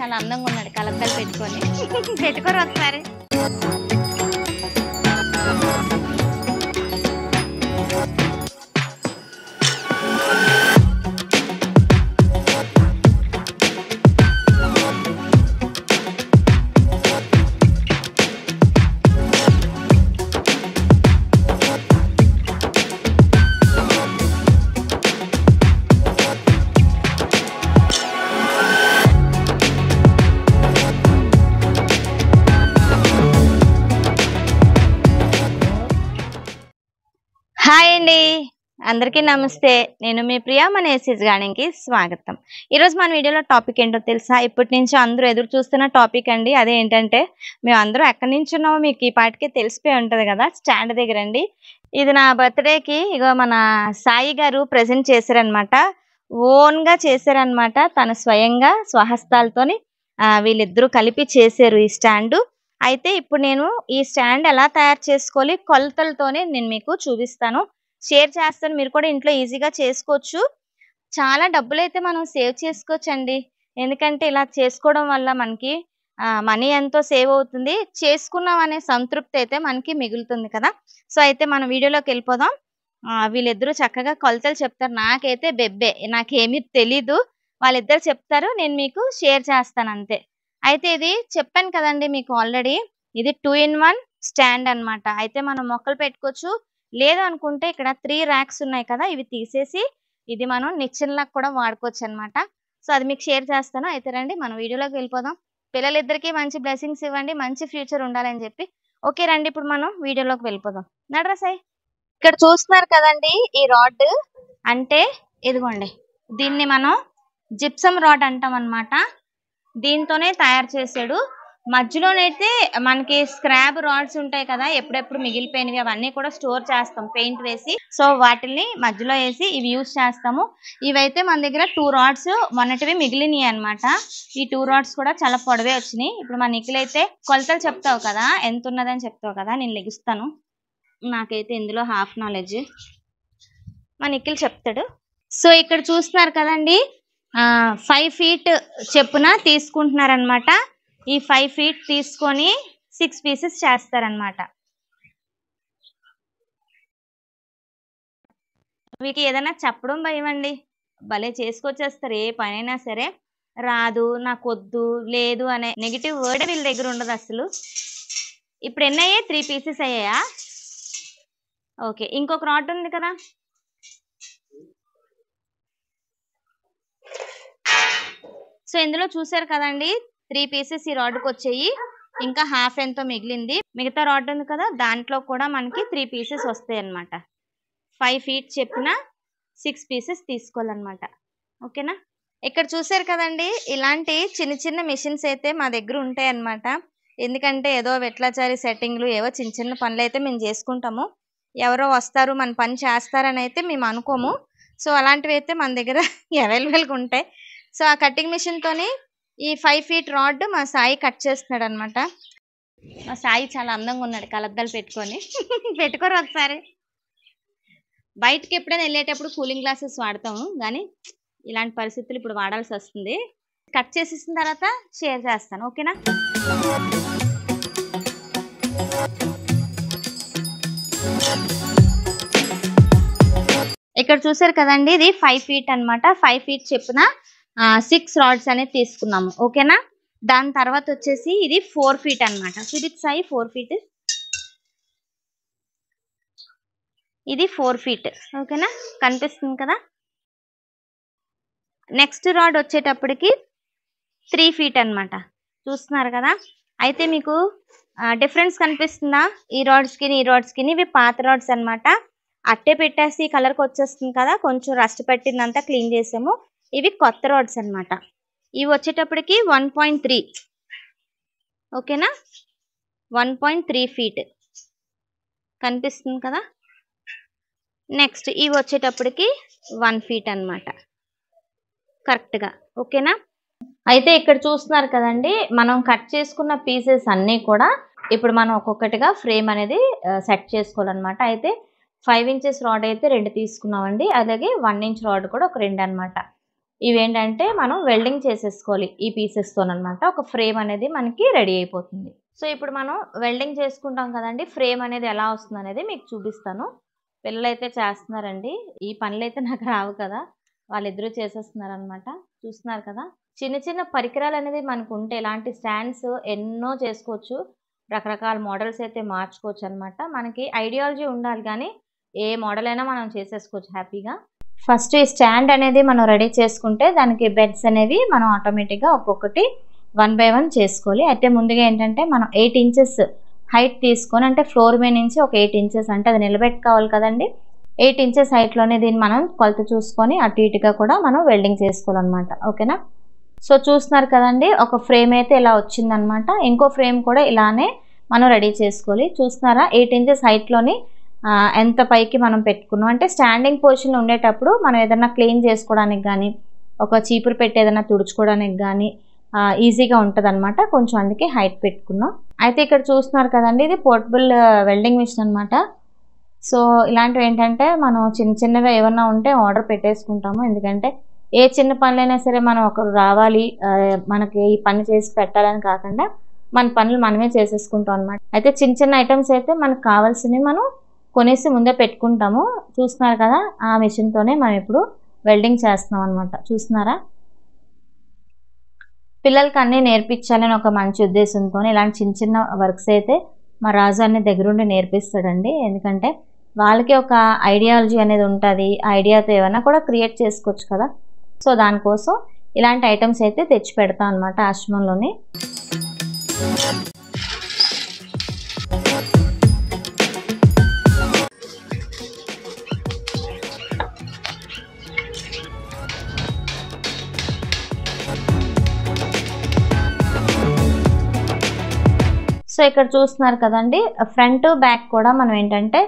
చాలా అందంగా ఉన్నాడు కలద్దలు పెట్టుకొని. పెట్టుకోరు ఒకసారి. హాయ్ అండి, అందరికీ నమస్తే. నేను మీ ప్రియా. మన ఎస్ఎస్ గార్డెన్కి స్వాగతం. ఈరోజు మన వీడియోలో టాపిక్ ఏంటో తెలుసా? ఇప్పటి నుంచి అందరూ ఎదురు చూస్తున్న టాపిక్ అండి. అదేంటంటే, మేము అందరూ ఎక్కడి నుంచి ఉన్నామో మీకు ఈ పాటికే తెలిసిపోయి ఉంటుంది కదా, స్టాండ్ దగ్గర అండి. ఇది నా బర్త్డేకి ఇగో మన సాయి గారు ప్రజెంట్ చేశారనమాట. ఓన్గా చేశారనమాట. తన స్వయంగా స్వహస్తాలతోని వీళ్ళిద్దరూ కలిపి చేశారు ఈ స్టాండు. అయితే ఇప్పుడు నేను ఈ స్టాండ్ ఎలా తయారు చేసుకోవాలి కొలతలతోనే నేను మీకు చూపిస్తాను, షేర్ చేస్తాను. మీరు కూడా ఇంట్లో ఈజీగా చేసుకోవచ్చు. చాలా డబ్బులైతే మనం సేవ్ చేసుకోవచ్చు అండి. ఎందుకంటే ఇలా చేసుకోవడం వల్ల మనకి మనీ ఎంతో సేవ్ అవుతుంది. చేసుకున్నాం అనే సంతృప్తి అయితే మనకి మిగులుతుంది కదా. సో అయితే మన వీడియోలోకి వెళ్ళిపోదాం. వీళ్ళిద్దరూ చక్కగా కొలతలు చెప్తారు. నాకైతే బెబ్బే, నాకేమీ తెలీదు. వాళ్ళిద్దరు చెప్తారు, నేను మీకు షేర్ చేస్తాను అంతే. అయితే ఇది చెప్పాను కదండి మీకు ఆల్రెడీ, ఇది 2-in-1 స్టాండ్ అన్నమాట. అయితే మనం మొక్కలు పెట్టుకోవచ్చు. లేదు అనుకుంటే ఇక్కడ 3 ర్యాక్స్ ఉన్నాయి కదా, ఇవి తీసేసి ఇది మనం నిచ్చెనలకు కూడా వాడుకోవచ్చు అనమాట. సో అది మీకు షేర్ చేస్తాను. అయితే రండి మన వీడియోలోకి వెళ్ళిపోదాం. పిల్లలిద్దరికీ మంచి బ్లెస్సింగ్స్ ఇవ్వండి, మంచి ఫ్యూచర్ ఉండాలని చెప్పి. ఓకే రండి, ఇప్పుడు మనం వీడియోలోకి వెళ్ళిపోదాం. నడరసాయి. ఇక్కడ చూస్తున్నారు కదండి, ఈ రాడ్ అంటే ఇదిగోండి, దీన్ని మనం జిప్సమ్ రాడ్ అంటాం అనమాట. దీంతోనే తయారు చేసాడు. మధ్యలోనైతే మనకి స్క్రాబ్ రాడ్స్ ఉంటాయి కదా, ఎప్పుడెప్పుడు మిగిలిపోయినవి అవన్నీ కూడా స్టోర్ చేస్తాం పెయింట్ వేసి. సో వాటిని మధ్యలో వేసి ఇవి యూజ్ చేస్తాము. ఇవైతే మన దగ్గర 2 రాడ్స్ మొన్నటివి మిగిలినాయి అనమాట. ఈ 2 రాడ్స్ కూడా చాలా పొడవే వచ్చినాయి. ఇప్పుడు మన నిఖిల్ అయితే కొలతలు చెప్తావు కదా, ఎంత ఉన్నదని చెప్తావు కదా, నేను లెగిస్తాను. నాకైతే ఇందులో హాఫ్ నాలెడ్జ్, మా నిఖిల్ చెప్తాడు. సో ఇక్కడ చూస్తున్నారు కదండి, 5 feet చెప్పున తీసుకుంటున్నారనమాట. ఈ 5 feet తీసుకొని 6 pieces చేస్తారనమాట. వీటికి ఏదైనా చెప్పడం భయం అండి, భలే చేసుకొచ్చేస్తారు. ఏ పనైనా సరే రాదు, నాకు వద్దు, లేదు అనే నెగిటివ్ వర్డ్ వీళ్ళ దగ్గర ఉండదు అసలు. ఇప్పుడు ఎన్ని అయ్యాయి? 3 pieces అయ్యాయా? ఓకే, ఇంకొక రాడ్ ఉంది కదా. సో ఇందులో చూసారు కదండి, 3 pieces ఈ రాడ్కి వచ్చాయి. ఇంకా హాఫ్ ఎంతో మిగిలింది. మిగతా రాడ్ ఉంది కదా, దాంట్లో కూడా మనకి 3 pieces వస్తాయి అన్నమాట. 5 feet చెప్పిన 6 pieces తీసుకోవాలన్నమాట. ఓకేనా? ఇక్కడ చూసారు కదండి, ఇలాంటి చిన్న చిన్న మిషన్స్ అయితే మా దగ్గర ఉంటాయి అన్నమాట. ఎందుకంటే ఏదో వెట్లాచారి సెట్టింగ్లు ఏవో చిన్న చిన్న పనులు అయితే మేము చేసుకుంటాము. ఎవరో వస్తారు మన పని చేస్తారని అయితే మేము అనుకోము. సో అలాంటివి అయితే మన దగ్గర అవైలబుల్గా ఉంటాయి. సో ఆ కటింగ్ మిషన్ తోని ఈ 5 feet రాడ్ మా సాయి కట్ చేస్తున్నాడు అనమాట. మా సాయి చాలా అందంగా ఉన్నాడు కలద్దలు పెట్టుకొని. పెట్టుకోరు ఒకసారి. బయటకి ఎప్పుడైనా వెళ్ళేటప్పుడు కూలింగ్ గ్లాసెస్ వాడతాము, కానీ ఇలాంటి పరిస్థితులు ఇప్పుడు వాడాల్సి వస్తుంది. కట్ చేసేసిన తర్వాత షేర్ చేస్తాను. ఓకేనా? ఇక్కడ చూసారు కదండి, ఇది 5 feet అనమాట. 5 feet చెప్పున 6 రాడ్స్ అనేది తీసుకున్నాము. ఓకేనా? దాని తర్వాత వచ్చేసి ఇది 4 feet అనమాట. సో ఇది సాయి 4 feet, ఇది 4 feet. ఓకేనా? కనిపిస్తుంది కదా. నెక్స్ట్ రాడ్ వచ్చేటప్పటికి 3 feet అనమాట. చూస్తున్నారు కదా. అయితే మీకు డిఫరెన్స్ కనిపిస్తుందా? ఈ రాడ్స్కి ఈ రాడ్స్కి. ఇవి పాత రాడ్స్ అనమాట. అట్టే పెట్టేసి కలర్కి వచ్చేస్తుంది కదా, కొంచెం రస్ట్ పెట్టిందంతా క్లీన్ చేసాము. ఇవి కొత్త రాడ్స్ అనమాట. ఇవి వచ్చేటప్పటికి 1.3. ఓకేనా? 1.3 feet కనిపిస్తుంది కదా. నెక్స్ట్ ఇవి వచ్చేటప్పటికి 1 feet అనమాట కరెక్ట్గా. ఓకేనా? అయితే ఇక్కడ చూస్తున్నారు కదండి, మనం కట్ చేసుకున్న పీసెస్ అన్నీ కూడా ఇప్పుడు మనం ఒక్కొక్కటిగా ఫ్రేమ్ అనేది సెట్ చేసుకోవాలన్నమాట. అయితే 5 inches రాడ్ అయితే 2 తీసుకున్నామండి. అలాగే 1 inch రాడ్ కూడా ఒక 2 అనమాట. ఇవేంటంటే మనం వెల్డింగ్ చేసేసుకోవాలి ఈ పీసెస్తోనమాట. ఒక ఫ్రేమ్ అనేది మనకి రెడీ అయిపోతుంది. సో ఇప్పుడు మనం వెల్డింగ్ చేసుకుంటాం కదండీ! ఫ్రేమ్ అనేది ఎలా వస్తుందనేది మీకు చూపిస్తాను. పిల్లలైతే చేస్తున్నారండి. ఈ పనులైతే నాకు రావు కదా! వాళ్ళిద్దరూ చేసేస్తున్నారనమాట. చూస్తున్నారు కదా! చిన్న చిన్న పరికరాలనేవి మనకుంటే ఇలాంటి స్టాండ్స్ ఎన్నో చేసుకోవచ్చు. రకరకాల మోడల్స్ అయితే మార్చుకోవచ్చనమాట. మనకి ఐడియాలజీ ఉండాలి గానీ, ఏ మోడల్ అయినా మనం చేసేసుకోవచ్చు హ్యాపీగా. ఫస్ట్ ఈ స్టాండ్ అనేది మనం రెడీ చేసుకుంటే దానికి బెడ్స్ అనేవి మనం ఆటోమేటిక్‌గా ఒక్కొక్కటి 1 బై 1 చేసుకోవాలి. అయితే ముందుగా ఏంటంటే మనం 8 ఇంచెస్ హైట్ తీసుకొని అంటే ఫ్లోర్ మీద నుంచి ఒక 8 ఇంచెస్ అంటే అది నిలబెట్టుకోవాలి కదండీ! 8 ఇంచెస్ హైట్‌లోనే దీన్ని మనం కొలత చూసుకొని అటు ఇటుగా కూడా మనం వెల్డింగ్ చేసుకోవాలనమాట. ఓకేనా? సో చూస్తున్నారు కదండీ! ఒక ఫ్రేమ్ అయితే ఇలా వచ్చిందనమాట. ఇంకో ఫ్రేమ్ కూడా ఇలానే మనం రెడీ చేసుకోవాలి. చూస్తున్నారా 8 ఇంచెస్ హైట్‌లోని ఎంత పైకి మనం పెట్టుకున్నాం అంటే స్టాండింగ్ పొజిషన్‌లో ఉండేటప్పుడు మనం ఏదన్నా క్లీన్ చేసుకోవడానికి గానీ, ఒక చీపురు పెట్టి ఏదైనా తుడుచుకోవడానికి గానీ ఈజీగా ఉంటదనమాట. కొంచెం అందుకే హైట్ పెట్టుకున్నాం. అయితే ఇక్కడ చూస్తున్నారు కదండీ! ఇది పోర్టబుల్ వెల్డింగ్ మిషన్ అనమాట. సో ఇలాంటివి ఏంటంటే మనం చిన్న చిన్నగా ఏమన్నా ఉంటే ఆర్డర్ పెట్టేసుకుంటాము. ఎందుకంటే ఏ చిన్న పనులైనా సరే మనం ఒకరు రావాలి మనకి ఈ పని చేసి పెట్టాలని కాకుండా మన పనులు మనమే చేసేసుకుంటాం అనమాట. అయితే చిన్న చిన్న ఐటమ్స్ అయితే మనకు కావాల్సినవి మనం కొనేసి ముందే పెట్టుకుంటాము. చూస్తున్నారు కదా! ఆ మిషన్‌తోనే మనం ఇప్పుడు వెల్డింగ్ చేస్తున్నాం అనమాట. చూస్తున్నారా? పిల్లలకి అన్నీ నేర్పించాలని ఒక మంచి ఉద్దేశంతోనే ఇలాంటి చిన్న చిన్న వర్క్స్ అయితే మా రాజు అన్ని దగ్గరుండి నేర్పిస్తాడండి. ఎందుకంటే వాళ్ళకి ఒక ఐడియాలజీ అనేది ఉంటది. ఆ ఐడియాతో ఏమైనా కూడా క్రియేట్ చేసుకోవచ్చు కదా! సో దానికోసం ఇలాంటి ఐటమ్స్ అయితే తెచ్చి పెడతాం అనమాట ఆశ్రమంలోని. సో ఇక్కడ చూస్తున్నారు కదండీ! ఫ్రంట్, బ్యాక్ కూడా మనం ఏంటంటే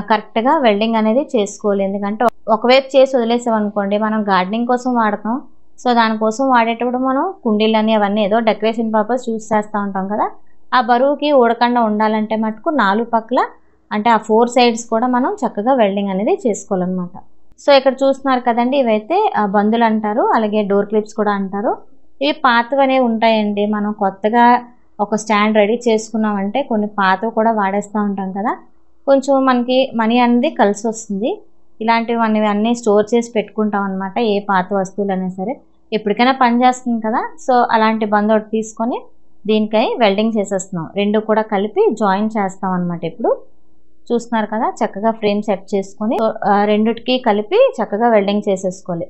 కరెక్ట్‌గా వెల్డింగ్ అనేది చేసుకోవాలి. ఎందుకంటే ఒకవైపు చేసి వదిలేసామనుకోండి మనం గార్డెనింగ్ కోసం వాడతాం. సో దానికోసం వాడేటప్పుడు మనం కుండీలని అవన్నీ ఏదో డెకరేషన్ పర్పస్ యూజ్ చేస్తూ ఉంటాం కదా! ఆ బరువుకి ఊడకుండా ఉండాలంటే మటుకు 4 పక్కల అంటే ఆ 4 సైడ్స్ కూడా మనం చక్కగా వెల్డింగ్ అనేది చేసుకోవాలనమాట. సో ఇక్కడ చూస్తున్నారు కదండీ! ఇవైతే బందులు అంటారు. అలాగే డోర్ క్లిప్స్ కూడా అంటారు. ఇవి పాతవనేవి ఉంటాయండి. మనం కొత్తగా ఒక స్టాండ్ రెడీ చేసుకున్నామంటే కొన్ని పాతవి కూడా వాడేస్తూ ఉంటాం కదా! కొంచెం మనకి మనీ అనేది కలిసొస్తుంది. ఇలాంటివి మనం అన్నీ స్టోర్ చేసి పెట్టుకుంటాం అనమాట. ఏ పాత వస్తువులైనా సరే ఎప్పటికైనా పనిచేస్తుంది కదా! సో అలాంటి బంద్ ఒకటి తీసుకొని దీనికై వెల్డింగ్ చేసేస్తున్నాం. 2 కూడా కలిపి జాయిన్ చేస్తాం అనమాట. ఇప్పుడు చూస్తున్నారు కదా! చక్కగా ఫ్రేమ్ సెట్ చేసుకొని రెండిటికి కలిపి చక్కగా వెల్డింగ్ చేసేసుకోవాలి.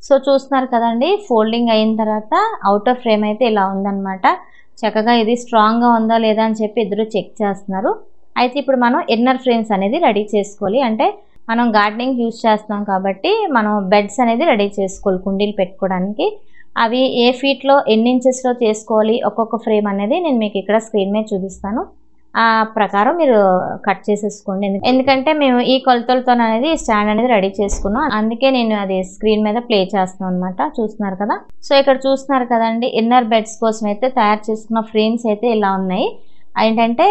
సో చూస్తున్నారు కదండీ! ఫోల్డింగ్ అయిన తర్వాత ఔటర్ ఫ్రేమ్ అయితే ఇలా ఉందనమాట. చక్కగా ఇది స్ట్రాంగ్‌గా ఉందా లేదా అని చెప్పి ఇద్దరు చెక్ చేస్తున్నారు. అయితే ఇప్పుడు మనం ఇన్నర్ ఫ్రేమ్స్ అనేది రెడీ చేసుకోవాలి. అంటే మనం గార్డెనింగ్ యూజ్ చేస్తున్నాం కాబట్టి మనం బెడ్స్ అనేది రెడీ చేసుకోవాలి కుండీలు పెట్టుకోవడానికి. అవి ఏ ఫీట్‌లో ఎన్ని ఇంచెస్‌లో చేసుకోవాలి ఒక్కొక్క ఫ్రేమ్ అనేది నేను మీకు ఇక్కడ స్క్రీన్ మీద చూపిస్తాను. ఆ ప్రకారం మీరు కట్ చేసేసుకోండి. ఎందుకంటే మేము ఈ కొలతలతోననేది స్టాండ్ అనేది రెడీ చేసుకున్నాం. అందుకే నేను అది స్క్రీన్ మీద ప్లే చేస్తున్నాను అనమాట. చూస్తున్నారు కదా! సో ఇక్కడ చూస్తున్నారు కదండీ! ఇన్నర్ బెడ్స్ కోసం అయితే తయారు చేసుకున్న ఫ్రేమ్స్ అయితే ఇలా ఉన్నాయి. ఏంటంటే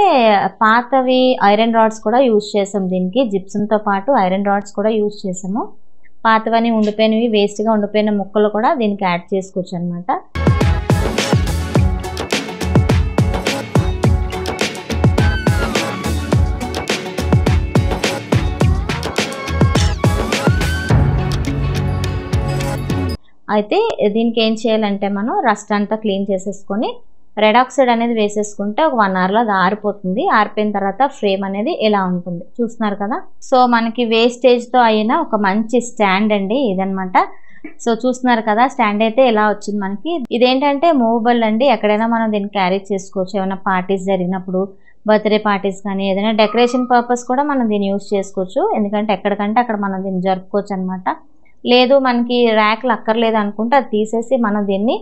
పాతవి ఐరన్ రాడ్స్ కూడా యూజ్ చేసాం దీనికి. జిప్సమ్‌తో పాటు ఐరన్ రాడ్స్ కూడా యూజ్ చేసాము. పాతవని ఉండిపోయినవి వేస్ట్‌గా ఉండిపోయిన ముక్కలు కూడా దీనికి యాడ్ చేసుకోవచ్చు అనమాట. అయితే దీనికి ఏం చేయాలంటే మనం రస్ట్ అంతా క్లీన్ చేసేసుకొని రెడ్ ఆక్సైడ్ అనేది వేసేసుకుంటే ఒక 1 అవర్లో అది ఆరిపోతుంది. ఆరిపోయిన తర్వాత ఫ్రేమ్ అనేది ఇలా ఉంటుంది. చూస్తున్నారు కదా! సో మనకి వేస్టేజ్‌తో అయిన ఒక మంచి స్టాండ్ అండి ఇదనమాట. సో చూస్తున్నారు కదా! స్టాండ్ అయితే ఇలా వచ్చింది మనకి. ఇదేంటంటే మూవబుల్ అండి. ఎక్కడైనా మనం దీన్ని క్యారీ చేసుకోవచ్చు. ఏమైనా పార్టీస్ జరిగినప్పుడు బర్త్‌డే పార్టీస్ కానీ ఏదైనా డెకరేషన్ పర్పస్ కూడా మనం దీన్ని యూజ్ చేసుకోవచ్చు. ఎందుకంటే ఎక్కడికంటే అక్కడ మనం దీన్ని జరుపుకోవచ్చు అనమాట. లేదు మనకి ర్యాక్‌లు అక్కర్లేదు అనుకుంటే అది తీసేసి మనం దీన్ని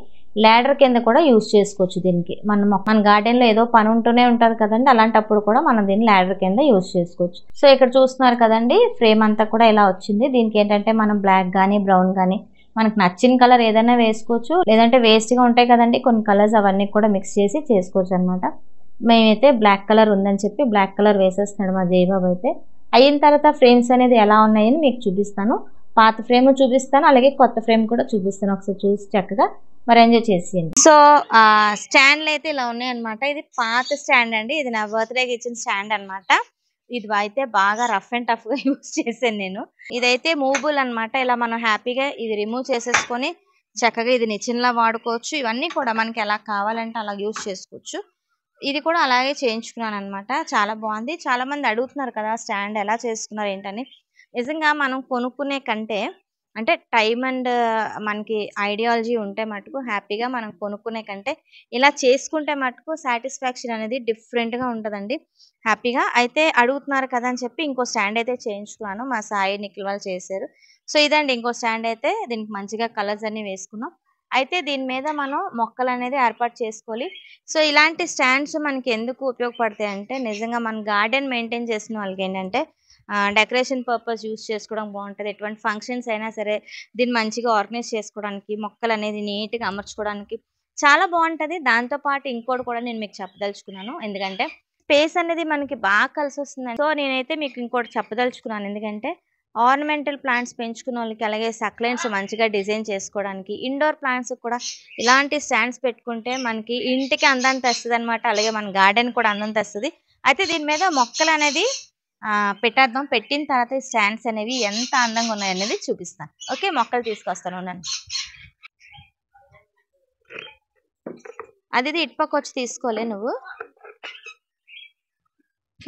ల్యాడర్ కింద కూడా యూజ్ చేసుకోవచ్చు. దీనికి మన గార్డెన్లో ఏదో పని ఉంటూనే ఉంటుంది కదండి, అలాంటప్పుడు కూడా మనం దీన్ని ల్యాడర్ కింద యూజ్ చేసుకోవచ్చు. సో ఇక్కడ చూస్తున్నారు కదండి, ఫ్రేమ్ అంతా కూడా ఇలా వచ్చింది. దీనికి ఏంటంటే మనం బ్లాక్ కానీ బ్రౌన్ కానీ మనకు నచ్చిన కలర్ ఏదైనా వేసుకోవచ్చు, లేదంటే వేస్ట్గా ఉంటాయి కదండి కొన్ని కలర్స్, అవన్నీ కూడా మిక్స్ చేసి చేసుకోవచ్చు అనమాట. మేమైతే బ్లాక్ కలర్ ఉందని చెప్పి బ్లాక్ కలర్ వేసేస్తున్నాడు మా జయబాబు అయితే. అయిన తర్వాత ఫ్రేమ్స్ అనేది ఎలా ఉన్నాయని మీకు చూపిస్తాను. పాత ఫ్రేమ్ చూపిస్తాను, అలాగే కొత్త ఫ్రేమ్ కూడా చూపిస్తాను. ఒకసారి చూసి చక్కగా మరి ఎంజాయ్ చేసేయండి. సో స్టాండ్లు అయితే ఇలా ఉన్నాయన్నమాట. ఇది పాత స్టాండ్ అండి, ఇది నా బర్త్డేకి ఇచ్చిన స్టాండ్ అనమాట. ఇది అయితే బాగా రఫ్ అండ్ టఫ్ గా యూజ్ చేశాను నేను. ఇదైతే మూవబుల్ అనమాట. ఇలా మనం హ్యాపీగా ఇది రిమూవ్ చేసేసుకొని చక్కగా ఇది నిచ్చెనలా వాడుకోవచ్చు. ఇవన్నీ కూడా మనకి ఎలా కావాలంటే అలా యూజ్ చేసుకోవచ్చు. ఇది కూడా అలాగే చేయించుకున్నాను అనమాట. చాలా బాగుంది. చాలా మంది అడుగుతున్నారు కదా స్టాండ్ ఎలా చేసుకున్నారు ఏంటని. నిజంగా మనం కొనుక్కునే కంటే అంటే టైం అండ్ మనకి ఐడియాలజీ ఉంటే మటుకు హ్యాపీగా మనం కొనుక్కునే కంటే ఇలా చేసుకుంటే మటుకు సాటిస్ఫాక్షన్ అనేది డిఫరెంట్గా ఉంటుందండి. హ్యాపీగా అయితే అడుగుతున్నారు కదా అని చెప్పి ఇంకో స్టాండ్ అయితే చేయించుకున్నాను. మా సాయి నిఖిల్ వాళ్ళు చేశారు. సో ఇదండి ఇంకో స్టాండ్ అయితే. దీనికి మంచిగా కలర్స్ అన్ని వేసుకున్నాం. అయితే దీని మీద మనం మొక్కలు అనేది ఏర్పాటు చేసుకోవాలి. సో ఇలాంటి స్టాండ్స్ మనకి ఎందుకు ఉపయోగపడతాయి అంటే నిజంగా మన గార్డెన్ మెయింటైన్ చేసిన వాళ్ళకి ఏంటంటే డెకరేషన్ పర్పస్ యూస్ చేసుకోవడం బాగుంటుంది. ఎటువంటి ఫంక్షన్స్ అయినా సరే దీన్ని మంచిగా ఆర్గనైజ్ చేసుకోవడానికి, మొక్కలు అనేది నీట్గా అమర్చుకోవడానికి చాలా బాగుంటుంది. దాంతోపాటు ఇంకోటి కూడా నేను మీకు చెప్పదలుచుకున్నాను, ఎందుకంటే స్పేస్ అనేది మనకి బాగా కలిసి వస్తుందండి. సో నేనైతే మీకు ఇంకోటి చెప్పదలుచుకున్నాను, ఎందుకంటే ఆర్నమెంటల్ ప్లాంట్స్ పెంచుకున్న వాళ్ళకి, అలాగే సక్లెంట్స్ మంచిగా డిజైన్ చేసుకోవడానికి, ఇండోర్ ప్లాంట్స్ కూడా ఇలాంటి స్టాండ్స్ పెట్టుకుంటే మనకి ఇంటికి అందాన్ని తెస్తుంది అనమాట. అలాగే మన గార్డెన్ కూడా అందం తెస్తుంది. అయితే దీని మీద మొక్కలు అనేది పెట్టేద్దాం. పెట్టిన తర్వాత ఈ స్టాండ్స్ అనేవి ఎంత అందంగా ఉన్నాయనేది చూపిస్తాను. ఓకే, మొక్కలు తీసుకొస్తాను నన్ను. అది ఇటుపక్క వచ్చి తీసుకోలే నువ్వు.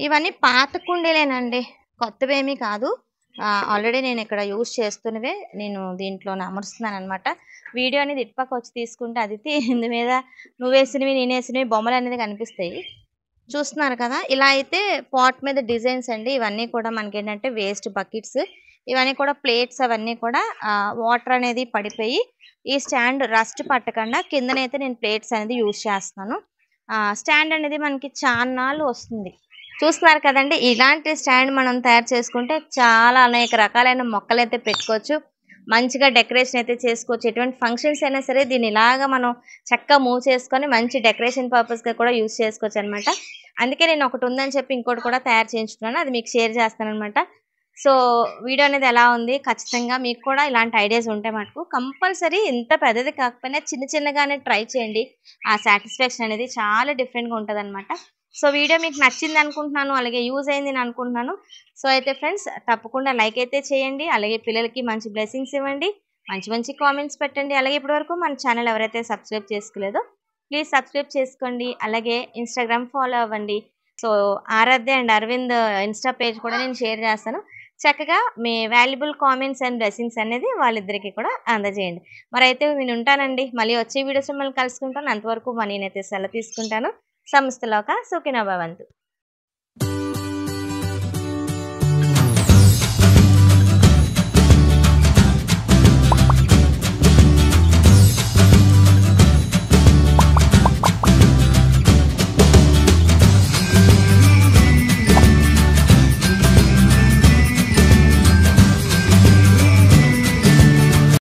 ఇవన్నీ పాత కుండీలేనండి, కొత్తవేమీ కాదు. ఆల్రెడీ నేను ఇక్కడ యూజ్ చేస్తున్నవే నేను దీంట్లో అమరుస్తున్నాను అనమాట. వీడియో అనేది ఇటుపక్క వచ్చి తీసుకుంటే అదితి ఇందు మీద నువ్వు వేసినవి నేను వేసినవి బొమ్మలు అనేది కనిపిస్తాయి. చూస్తున్నారు కదా, ఇలా అయితే పాట్ మీద డిజైన్స్ అండి. ఇవన్నీ కూడా మనకి ఏంటంటే వేస్ట్ బకెట్స్, ఇవన్నీ కూడా ప్లేట్స్, అవన్నీ కూడా వాటర్ అనేది పడిపోయి ఈ స్టాండ్ రస్ట్ పట్టకుండా కిందనైతే నేను ప్లేట్స్ అనేది యూజ్ చేస్తున్నాను. స్టాండ్ అనేది మనకి చాన్నాళ్ళు వస్తుంది. చూస్తున్నారు కదండి, ఇలాంటి స్టాండ్ మనం తయారు చేసుకుంటే చాలా అనేక రకాలైన మొక్కలు అయితే పెట్టుకోవచ్చు, మంచిగా డెకరేషన్ అయితే చేసుకోవచ్చు. ఎటువంటి ఫంక్షన్స్ అయినా సరే దీన్ని ఇలాగా మనం చక్కగా మూవ్ చేసుకొని మంచి డెకరేషన్ పర్పస్గా కూడా యూజ్ చేసుకోవచ్చు అనమాట. అందుకే నేను ఒకటి ఉందని చెప్పి ఇంకోటి కూడా తయారు చేయించుకున్నాను, అది మీకు షేర్ చేస్తాను అనమాట. సో వీడియో అనేది ఎలా ఉంది, ఖచ్చితంగా మీకు కూడా ఇలాంటి ఐడియాస్ ఉంటే మటుకు కంపల్సరీ ఇంత పెద్దది కాకపోయినా చిన్న చిన్నగానే ట్రై చేయండి. ఆ సాటిస్ఫాక్షన్ అనేది చాలా డిఫరెంట్గా ఉంటుంది అనమాట. సో వీడియో మీకు నచ్చింది అనుకుంటున్నాను, అలాగే యూజ్ అయింది అని అనుకుంటున్నాను. సో అయితే ఫ్రెండ్స్ తప్పకుండా లైక్ అయితే చేయండి, అలాగే పిల్లలకి మంచి బ్లెస్సింగ్స్ ఇవ్వండి, మంచి మంచి కామెంట్స్ పెట్టండి. అలాగే ఇప్పటివరకు మన ఛానల్ ఎవరైతే సబ్స్క్రైబ్ చేసుకోలేదో ప్లీజ్ సబ్స్క్రైబ్ చేసుకోండి, అలాగే ఇన్స్టాగ్రామ్ ఫాలో అవ్వండి. So Aaradhya and Aravind insta page కూడా నేను షేర్ చేస్తాను. చక్కగా మీ వాల్యుబుల్ కామెంట్స్ అండ్ బ్లెస్సింగ్స్ అనేది వాళ్ళిద్దరికీ కూడా అందజేయండి. మరి అయితే నేను ఉంటానండి, మళ్ళీ వచ్చే వీడియోస్ మిమ్మల్ని కలుసుకుంటాను. అంతవరకు నేనైతే సెలవు తీసుకుంటాను. సంస్థలోక సుఖినో భవంతు.